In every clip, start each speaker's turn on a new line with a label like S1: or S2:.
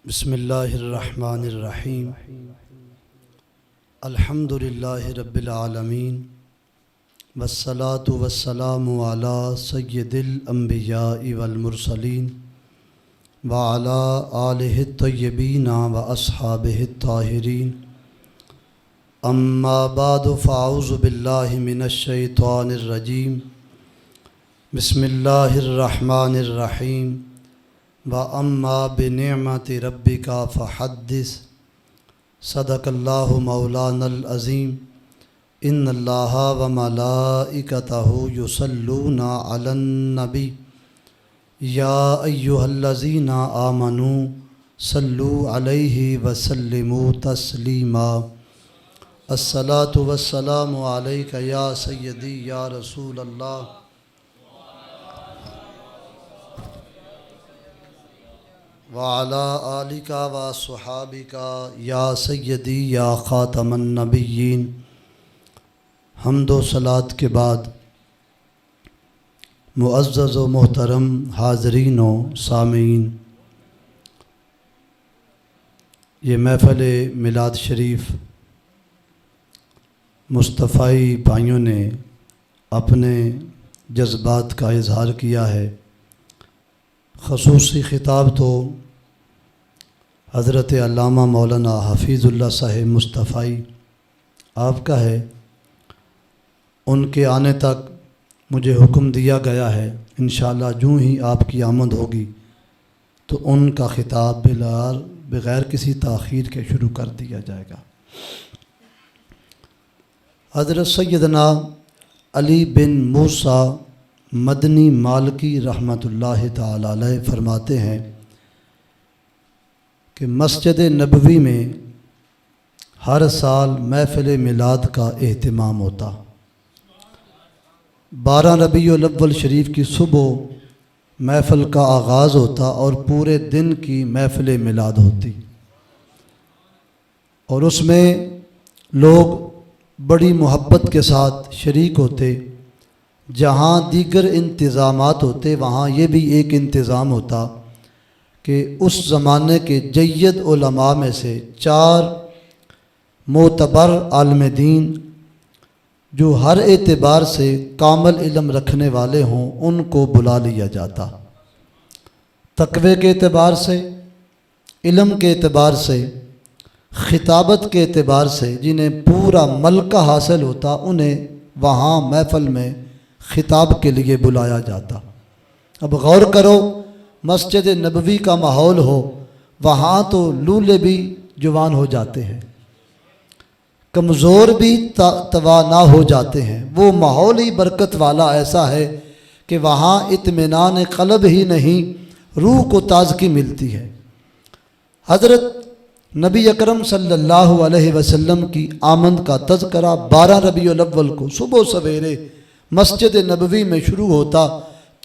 S1: بسم اللہ الرحمن الرحیم الحمد للہ رب العالمین والصلاة والسلام علی سید الانبیاء والمرسلین وعلی آلہ الطیبین واصحابہ الطاہرین اما بعد فاعوذ باللہ من الشیطان الرجیم بسم اللہ الرحمن الرحیم وَأَمَّا بِنِعْمَةِ رَبِّكَ فَحَدِّثْ صدق اللہ مولانا العظیم ان اللہ وملائکتہ یصلون علی النبی یا ایہا الذین آمنوا صلوا علیہ وسلموا تسلیما الصلاۃ والسلام علیک یا سیدی یا رسول اللہ وعلی آلک وصحابک یا سیدی یا خاتم النبیین۔ حمد و صلات کے بعد معزز و محترم حاضرین و سامعین، یہ محفل میلاد شریف مصطفی بھائیوں نے اپنے جذبات کا اظہار کیا ہے۔ خصوصی خطاب تو حضرت علامہ مولانا حفیظ اللہ صاحب مصطفی آپ کا ہے، ان کے آنے تک مجھے حکم دیا گیا ہے انشاءاللہ جو ہی آپ کی آمد ہوگی تو ان کا خطاب بغیر کسی تاخیر کے شروع کر دیا جائے گا۔ حضرت سیدنا علی بن موسیٰ مدنی مالکی رحمۃ اللہ تعالی علیہ فرماتے ہیں کہ مسجد نبوی میں ہر سال محفل میلاد کا اہتمام ہوتا۔ 12 ربیع الاول شریف کی صبح محفل کا آغاز ہوتا اور پورے دن کی محفل میلاد ہوتی، اور اس میں لوگ بڑی محبت کے ساتھ شریک ہوتے۔ جہاں دیگر انتظامات ہوتے وہاں یہ بھی ایک انتظام ہوتا کہ اس زمانے کے جید علماء میں سے 4 معتبر عالم دین جو ہر اعتبار سے کامل علم رکھنے والے ہوں ان کو بلا لیا جاتا، تقوی کے اعتبار سے، علم کے اعتبار سے، خطابت کے اعتبار سے، جنہیں پورا ملکہ حاصل ہوتا انہیں وہاں محفل میں خطاب کے لیے بلایا جاتا۔ اب غور کرو، مسجد نبوی کا ماحول ہو، وہاں تو لولے بھی جوان ہو جاتے ہیں، کمزور بھی توانا ہو جاتے ہیں۔ وہ ماحول ہی برکت والا ایسا ہے کہ وہاں اطمینان قلب ہی نہیں، روح کو تازگی ملتی ہے۔ حضرت نبی اکرم صلی اللہ علیہ وسلم کی آمد کا تذکرہ 12 ربیع الاول کو صبح سویرے مسجد نبوی میں شروع ہوتا۔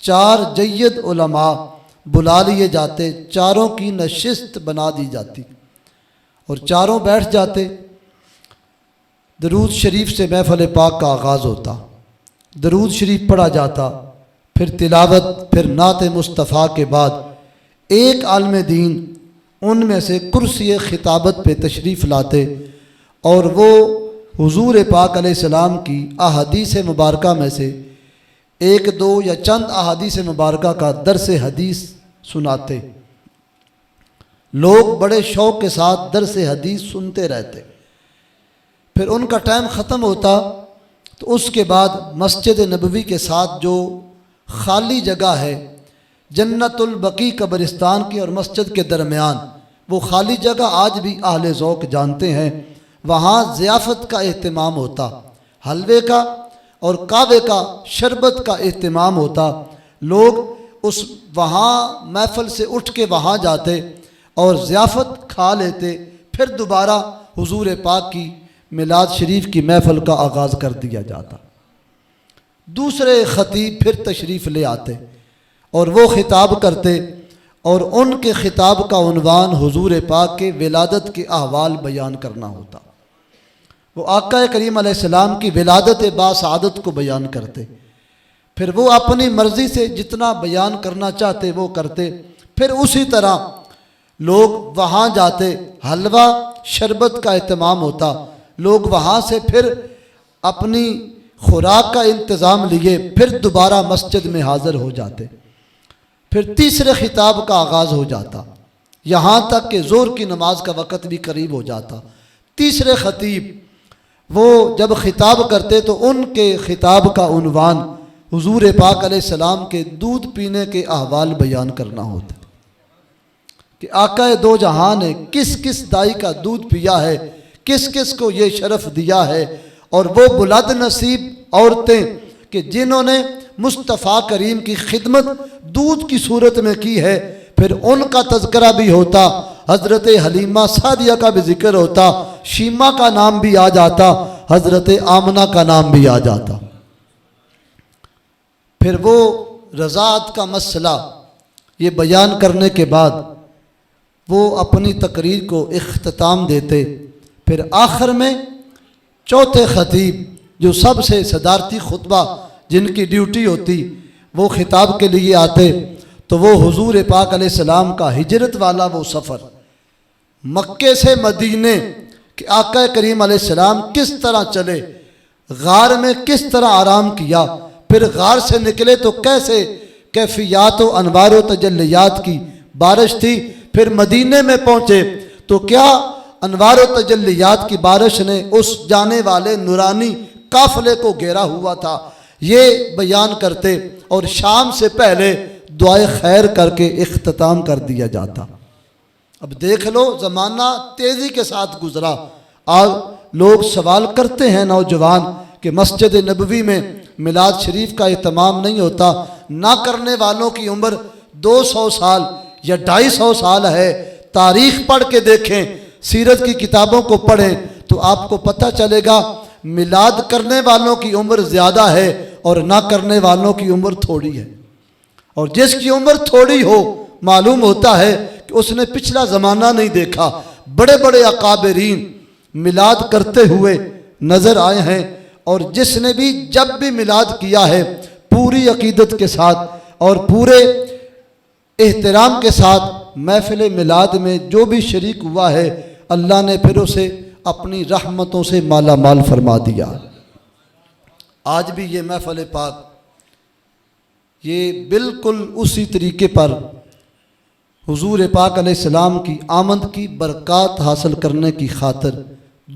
S1: 4 جید علماء بلا لیے جاتے، 4 کی نشست بنا دی جاتی اور 4 بیٹھ جاتے۔ درود شریف سے محفل پاک کا آغاز ہوتا، درود شریف پڑھا جاتا، پھر تلاوت، پھر نعت مصطفیٰ کے بعد ایک عالم دین ان میں سے کرسی خطابت پہ تشریف لاتے اور وہ حضور پاک علیہ السلام کی احادیث مبارکہ میں سے 1 2 یا چند احادیث مبارکہ کا درس حدیث سناتے۔ لوگ بڑے شوق کے ساتھ درس حدیث سنتے رہتے۔ پھر ان کا ٹائم ختم ہوتا تو اس کے بعد مسجد نبوی کے ساتھ جو خالی جگہ ہے جنت البقیع قبرستان کی اور مسجد کے درمیان، وہ خالی جگہ آج بھی اہل ذوق جانتے ہیں، وہاں ضیافت کا اہتمام ہوتا، حلوے کا اور کعبے کا شربت کا اہتمام ہوتا۔ لوگ وہاں محفل سے اٹھ کے وہاں جاتے اور ضیافت کھا لیتے، پھر دوبارہ حضور پاک کی میلاد شریف کی محفل کا آغاز کر دیا جاتا۔ دوسرے خطیب پھر تشریف لے آتے اور وہ خطاب کرتے، اور ان کے خطاب کا عنوان حضور پاک کے ولادت کے احوال بیان کرنا ہوتا۔ وہ آقا کریم علیہ السلام کی ولادت باسعادت کو بیان کرتے، پھر وہ اپنی مرضی سے جتنا بیان کرنا چاہتے وہ کرتے۔ پھر اسی طرح لوگ وہاں جاتے، حلوہ شربت کا اہتمام ہوتا، لوگ وہاں سے پھر اپنی خوراک کا انتظام لیے پھر دوبارہ مسجد میں حاضر ہو جاتے، پھر تیسرے خطاب کا آغاز ہو جاتا، یہاں تک کہ ظہر کی نماز کا وقت بھی قریب ہو جاتا۔ تیسرے خطیب وہ جب خطاب کرتے تو ان کے خطاب کا عنوان حضور پاک علیہ السلام کے دودھ پینے کے احوال بیان کرنا ہوتا کہ آقا دو جہاں نے کس کس دائی کا دودھ پیا ہے، کس کس کو یہ شرف دیا ہے، اور وہ بلند نصیب عورتیں کہ جنہوں نے مصطفیٰ کریم کی خدمت دودھ کی صورت میں کی ہے، پھر ان کا تذکرہ بھی ہوتا، حضرت حلیمہ سعدیہ کا بھی ذکر ہوتا، شیمہ کا نام بھی آ جاتا، حضرت آمنہ کا نام بھی آ جاتا۔ پھر وہ رضاعت کا مسئلہ یہ بیان کرنے کے بعد وہ اپنی تقریر کو اختتام دیتے، پھر آخر میں چوتھے خطیب جو سب سے صدارتی خطبہ جن کی ڈیوٹی ہوتی وہ خطاب کے لیے آتے، تو وہ حضور پاک علیہ السلام کا ہجرت والا وہ سفر مکے سے مدینے کہ آقا کریم علیہ السلام کس طرح چلے، غار میں کس طرح آرام کیا، پھر غار سے نکلے تو کیسے کیفیات و انوار و تجلیات کی بارش تھی، پھر مدینے میں پہنچے تو کیا انوار و تجلیات کی بارش نے اس جانے والے نورانی قافلے کو گھیرا ہوا تھا، یہ بیان کرتے، اور شام سے پہلے دعائے خیر کر کے اختتام کر دیا جاتا۔ اب دیکھ لو زمانہ تیزی کے ساتھ گزرا، آج لوگ سوال کرتے ہیں نوجوان کہ مسجد نبوی میں میلاد شریف کا اہتمام نہیں ہوتا، نہ کرنے والوں کی عمر 200 سال یا 250 سال ہے۔ تاریخ پڑھ کے دیکھیں، سیرت کی کتابوں کو پڑھیں تو آپ کو پتہ چلے گا میلاد کرنے والوں کی عمر زیادہ ہے اور نہ کرنے والوں کی عمر تھوڑی ہے، اور جس کی عمر تھوڑی ہو معلوم ہوتا ہے کہ اس نے پچھلا زمانہ نہیں دیکھا۔ بڑے بڑے اکابرین میلاد کرتے ہوئے نظر آئے ہیں، اور جس نے بھی جب بھی میلاد کیا ہے پوری عقیدت کے ساتھ اور پورے احترام کے ساتھ محفل میلاد میں جو بھی شریک ہوا ہے، اللہ نے پھر اسے اپنی رحمتوں سے مالا مال فرما دیا۔ آج بھی یہ محفل پاک یہ بالکل اسی طریقے پر حضور پاک علیہ السلام کی آمد کی برکات حاصل کرنے کی خاطر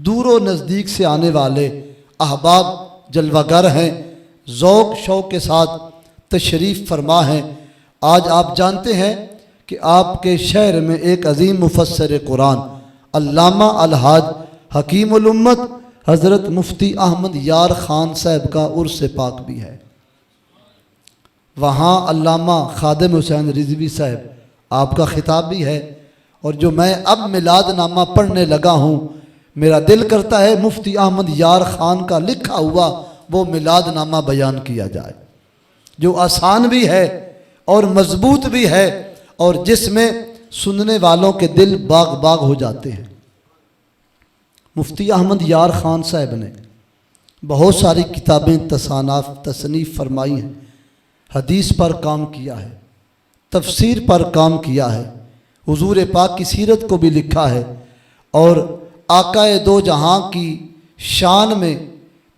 S1: دور و نزدیک سے آنے والے احباب جلوہ گر ہیں، ذوق شوق کے ساتھ تشریف فرما ہیں۔ آج آپ جانتے ہیں کہ آپ کے شہر میں ایک عظیم مفسر قرآن علامہ الحاج حکیم الامت حضرت مفتی احمد یار خان صاحب کا عرس پاک بھی ہے۔ وہاں علامہ خادم حسین رضوی صاحب آپ کا خطاب بھی ہے، اور جو میں اب میلاد نامہ پڑھنے لگا ہوں میرا دل کرتا ہے مفتی احمد یار خان کا لکھا ہوا وہ میلاد نامہ بیان کیا جائے، جو آسان بھی ہے اور مضبوط بھی ہے، اور جس میں سننے والوں کے دل باغ باغ ہو جاتے ہیں۔ مفتی احمد یار خان صاحب نے بہت ساری کتابیں تصنیف فرمائی ہیں، حدیث پر کام کیا ہے، تفسیر پر کام کیا ہے، حضور پاک کی سیرت کو بھی لکھا ہے، اور آقا دو جہاں کی شان میں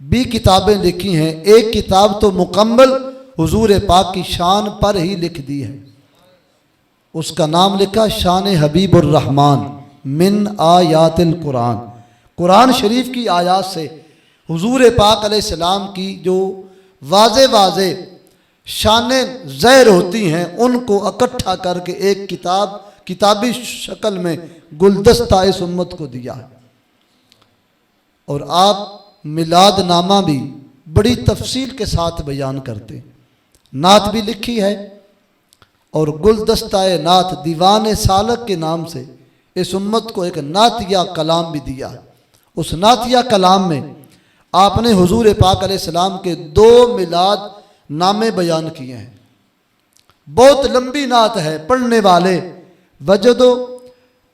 S1: بھی کتابیں لکھی ہیں۔ ایک کتاب تو مکمل حضور پاک کی شان پر ہی لکھ دی ہے، اس کا نام لکھا شان حبیب الرحمن من آیات القرآن۔ قرآن شریف کی آیات سے حضور پاک علیہ السلام کی جو واضح واضح شانیں ظاہر ہوتی ہیں ان کو اکٹھا کر کے ایک کتابی شکل میں گلدستہ اس امت کو دیا ہے، اور آپ میلاد نامہ بھی بڑی تفصیل کے ساتھ بیان کرتے، نعت بھی لکھی ہے، اور گلدستہ نعت دیوان سالک کے نام سے اس امت کو ایک نعتیہ کلام بھی دیا ہے۔ اس نعتیہ کلام میں آپ نے حضور پاک علیہ السلام کے 2 میلاد نامے بیان کیے ہیں۔ بہت لمبی نعت ہے، پڑھنے والے وجد و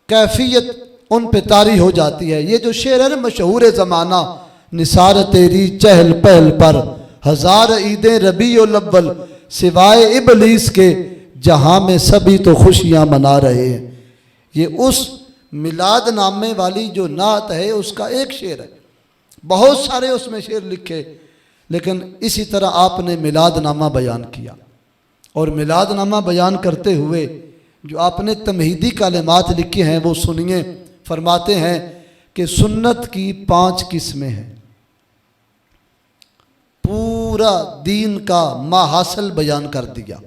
S1: کیفیت ان پہ طاری ہو جاتی ہے۔ یہ جو شعر ہے نا مشہور زمانہ، نثار تیری چہل پہل پر 1000 عیدیں ربیع الاول سوائے ابلیس کے جہاں میں سبھی تو خوشیاں منا رہے ہیں۔ یہ اس میلاد نامے والی جو نعت ہے اس کا ایک شعر ہے، بہت سارے اس میں شعر لکھے، لیکن اسی طرح آپ نے میلاد نامہ بیان کیا۔ اور میلاد نامہ بیان کرتے ہوئے جو آپ نے تمہیدی کلمات لکھے ہیں وہ سنیے۔ فرماتے ہیں کہ سنت کی 5 قسمیں ہیں، پورا دین کا ماحصل بیان کر دیا۔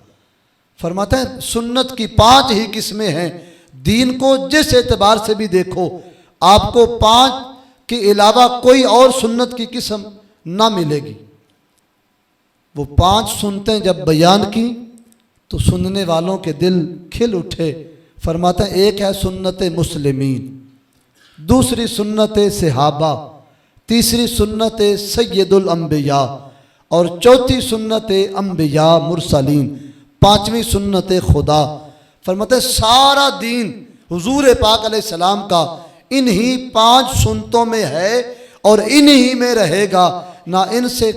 S1: فرماتے ہیں سنت کی 5 ہی قسمیں ہیں، دین کو جس اعتبار سے بھی دیکھو آپ کو 5 کے علاوہ کوئی اور سنت کی قسم نہ ملے گی۔ وہ 5 سنتیں جب بیان کی تو سننے والوں کے دل کھل اٹھے۔ فرماتے ہیں ایک ہے سنت مسلمین، دوسری سنت صحابہ، تیسری سنت سید الانبیاء، اور چوتھی سنت انبیاء مرسلین، 5ویں سنت خدا۔ فرماتے ہیں سارا دین حضور پاک علیہ السلام کا انہی 5 سنتوں میں ہے اور انہی میں رہے گا، نہ ان سے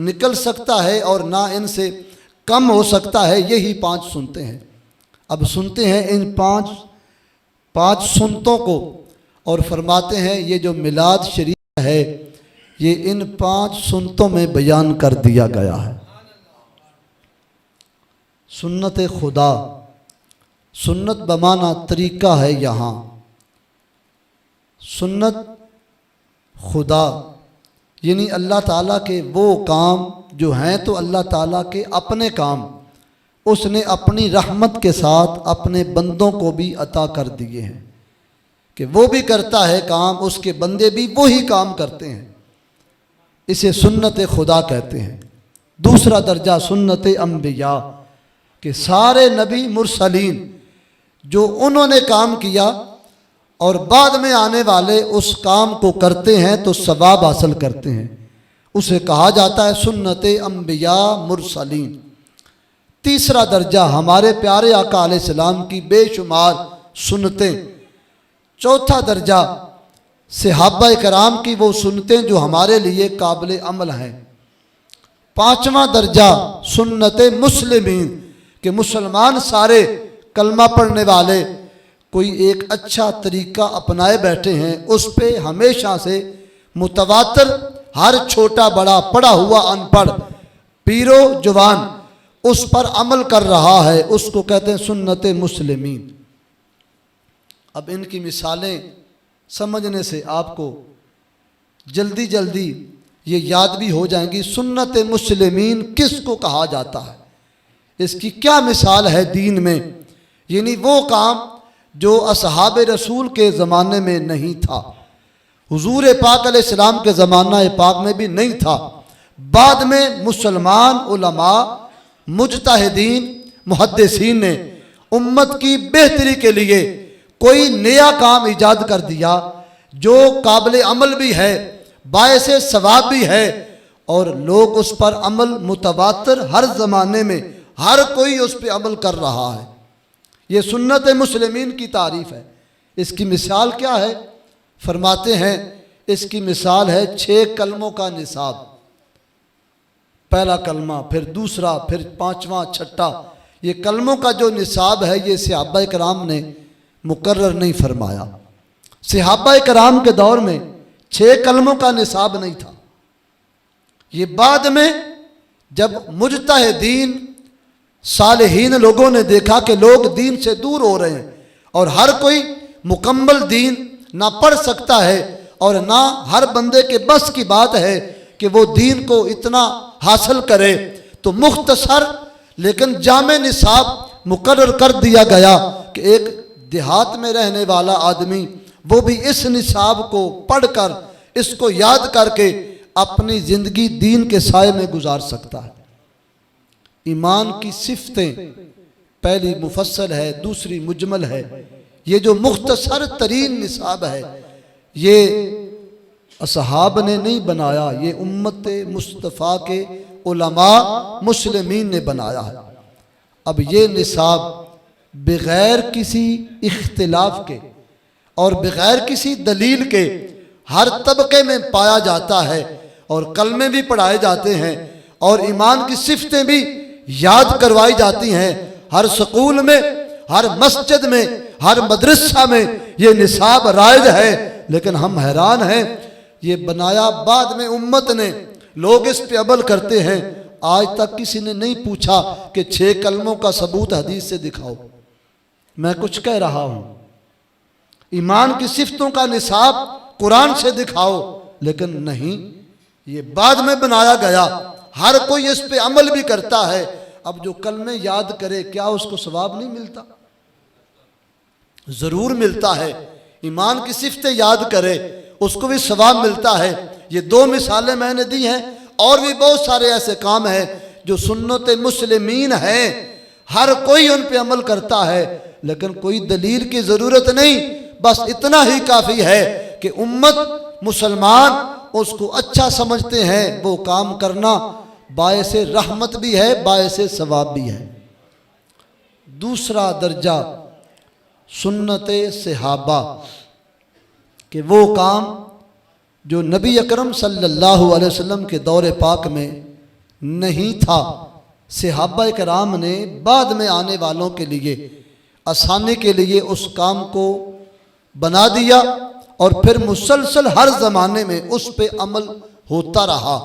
S1: نکل سکتا ہے اور نہ ان سے کم ہو سکتا ہے، یہی 5 سنتے ہیں۔ اب سنتے ہیں ان 5 سنتوں کو، اور فرماتے ہیں یہ جو میلاد شریف ہے یہ ان 5 سنتوں میں بیان کر دیا گیا ہے۔ سنت خدا، سنت بمعنی طریقہ ہے یہاں، سنت خدا یعنی اللہ تعالیٰ کے وہ کام جو ہیں تو اللہ تعالیٰ کے اپنے کام اس نے اپنی رحمت کے ساتھ اپنے بندوں کو بھی عطا کر دیے ہیں کہ وہ بھی کرتا ہے کام، اس کے بندے بھی وہی کام کرتے ہیں، اسے سنت خدا کہتے ہیں۔ دوسرا درجہ سنت انبیاء کہ سارے نبی مرسلین جو انہوں نے کام کیا اور بعد میں آنے والے اس کام کو کرتے ہیں تو ثواب حاصل کرتے ہیں، اسے کہا جاتا ہے سنت انبیاء مرسلین۔ تیسرا درجہ ہمارے پیارے آقا علیہ السلام کی بے شمار سنتیں۔ چوتھا درجہ صحابہ کرام کی وہ سنتیں جو ہمارے لیے قابل عمل ہیں۔ 5واں درجہ سنت مسلمین کہ مسلمان سارے کلمہ پڑھنے والے کوئی ایک اچھا طریقہ اپنائے بیٹھے ہیں، اس پہ ہمیشہ سے متواتر ہر چھوٹا بڑا پڑھا ہوا ان پڑھ پیرو جوان اس پر عمل کر رہا ہے، اس کو کہتے ہیں سنت مسلمین۔ اب ان کی مثالیں سمجھنے سے آپ کو جلدی یہ یاد بھی ہو جائیں گی سنت مسلمین کس کو کہا جاتا ہے، اس کی کیا مثال ہے دین میں۔ یعنی وہ کام جو اصحاب رسول کے زمانے میں نہیں تھا، حضور پاک علیہ السلام کے زمانہ پاک میں بھی نہیں تھا، بعد میں مسلمان علماء مجتہدین محدثین نے امت کی بہتری کے لیے کوئی نیا کام ایجاد کر دیا جو قابل عمل بھی ہے، باعث ثواب بھی ہے، اور لوگ اس پر عمل متواتر ہر زمانے میں ہر کوئی اس پہ عمل کر رہا ہے۔ یہ سنت مسلمین کی تعریف ہے۔ اس کی مثال کیا ہے؟ فرماتے ہیں اس کی مثال ہے 6 کلموں کا نصاب، پہلا کلمہ پھر دوسرا پھر 5واں 6واں، یہ کلموں کا جو نصاب ہے یہ صحابہ کرام نے مقرر نہیں فرمایا۔ صحابہ کرام کے دور میں 6 کلموں کا نصاب نہیں تھا، یہ بعد میں جب مجتہدین صالحین لوگوں نے دیکھا کہ لوگ دین سے دور ہو رہے ہیں اور ہر کوئی مکمل دین نہ پڑھ سکتا ہے اور نہ ہر بندے کے بس کی بات ہے کہ وہ دین کو اتنا حاصل کرے، تو مختصر لیکن جامع نصاب مقرر کر دیا گیا کہ ایک دیہات میں رہنے والا آدمی وہ بھی اس نصاب کو پڑھ کر اس کو یاد کر کے اپنی زندگی دین کے سائے میں گزار سکتا ہے۔ ایمان کی صفتیں پہلی مفصل ہے، دوسری مجمل ہے۔ یہ جو مختصر ترین نصاب ہے یہ اصحاب نے نہیں بنایا، یہ امت مصطفیٰ کے علماء مسلمین نے بنایا ہے۔ اب یہ نصاب بغیر کسی اختلاف کے اور بغیر کسی دلیل کے ہر طبقے میں پایا جاتا ہے، اور کلمے بھی پڑھائے جاتے ہیں اور ایمان کی صفتیں بھی یاد کروائی جاتی ہیں۔ ہر سکول میں ہر مسجد میں، ہر مدرسہ میں یہ نصاب رائج ہے، لیکن ہم حیران ہیں یہ بنایا بعد میں امت نے، لوگ اس پہ عمل کرتے ہیں۔ آج تک کسی نے نہیں پوچھا کہ 6 کلموں کا ثبوت حدیث سے دکھاؤ۔ میں کچھ کہہ رہا ہوں، ایمان کی صفتوں کا نصاب قرآن سے دکھاؤ، لیکن نہیں، یہ بعد میں بنایا گیا، ہر کوئی اس پہ عمل بھی کرتا ہے۔ اب جو کلمے یاد کرے کیا اس کو ثواب نہیں ملتا؟ ضرور ملتا ہے۔ ایمان کی صفتیں یاد کرے اس کو بھی ثواب ملتا ہے۔ یہ 2 مثالیں میں نے دی ہیں، اور بھی بہت سارے ایسے کام ہیں جو سنت مسلمین ہیں، ہر کوئی ان پہ عمل کرتا ہے، لیکن کوئی دلیل کی ضرورت نہیں، بس اتنا ہی کافی ہے کہ امت مسلمان اس کو اچھا سمجھتے ہیں، وہ کام کرنا باعث رحمت بھی ہے، باعث ثواب بھی ہے۔ دوسرا درجہ سنت صحابہ، کہ وہ کام جو نبی اکرم صلی اللہ علیہ وسلم کے دور پاک میں نہیں تھا، صحابہ کرام نے بعد میں آنے والوں کے لیے آسانی کے لیے اس کام کو بنا دیا، اور پھر مسلسل ہر زمانے میں اس پہ عمل ہوتا رہا۔